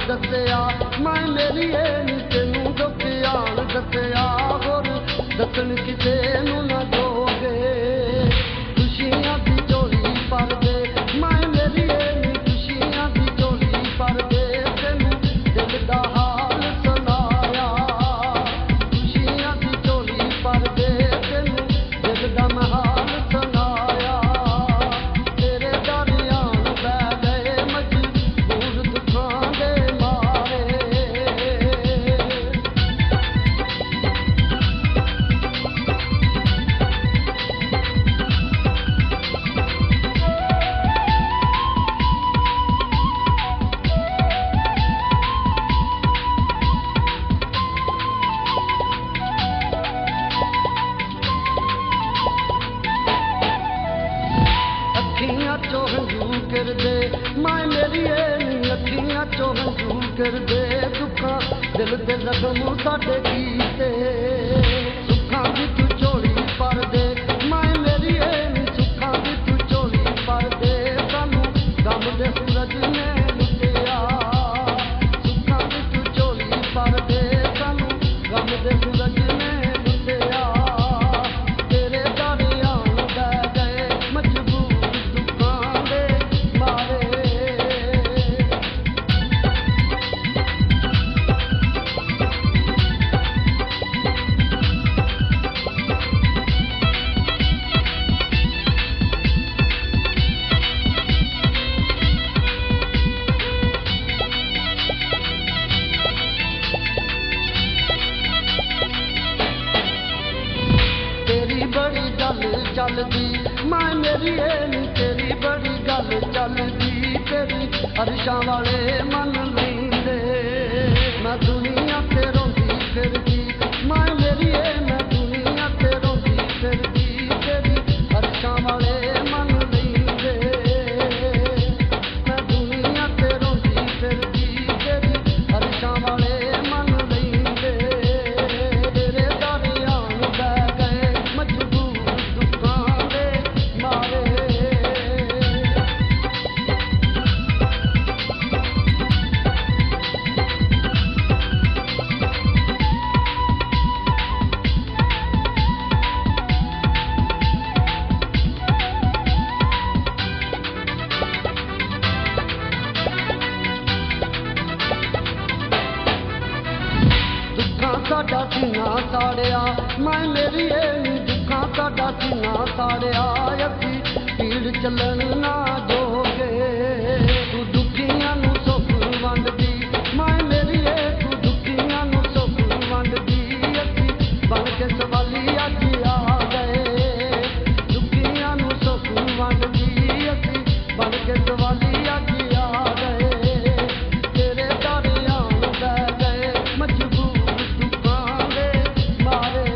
दसिया मैं मेरिए नी तेनू दुखियान दसिया होर दसन किसे नू ना दोगे खुशियां दी झोली भर दे मैं मेरिए नी खुशियां दी झोली भर दे तेनू दिल दा हाल सुनाया खुशियां दी झोली भर दे तेनू दिल दा मैं हाल सुनाया तेरे दरिया बह गए मजबूर दुखां दे मारे अखियां चो हंझू कर दे मैं मेरिए नी अखियां चो हंझू कर दे दुखां दिल दे जख्म साडे कीते सुखां दी तू झोली भर दे मैं मेरिए नी सुखां दी तू झोली भर दे सानू गम दे सूरज ने लुटिया सुखां दी तू झोली भर दे सानू गम दे सूरज ने लुटिया तेरे दरिया बह गए मजबूर दुखां दे मारे तेरी बड़ी गल चलदी मैं मेरिए नी तेरी बड़ी गल चलदी तेरी अरशां वाले मन लैंदे मैं दुनिया ते रोंदी फिरदी मैं मेरिए मैं दुनिया ते रोंदी फिरदी तेरी अरशां वाले मन लैंदे मैं दुनिया ते रोंदी फिरदी तेरी अरशां वाले मन लैंदे तेरे दरिया बह गए मजबूर दुखां दे मारे दुखां साडा सीना साड़िया मैं मेरिए नी दुखां साडा सीना साड़िया असी पीड़ चलन ना जोगे तू दुखियां नू सुख वंडदी मैं मेरिए तू दुखियां नू सुख वंडदी असी बन के सवाली अज आ गए दुखियां नू सुख वंडदी असी बन के सवाली अज आ गए तेरे दरिया बह गए मजबूर दुखां दे मारे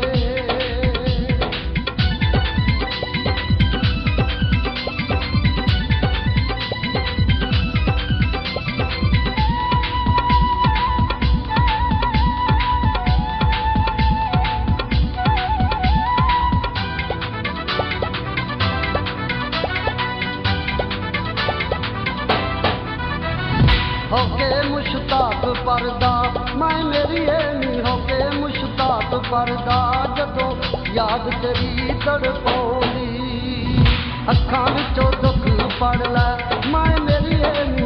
होके मुश्ताक परदा मैं मेरिए नी होके मुश्ताक परदा जदों याद तेरी तड़पोंदी अखां विचों दुख पड़ लै मैं मेरिए नी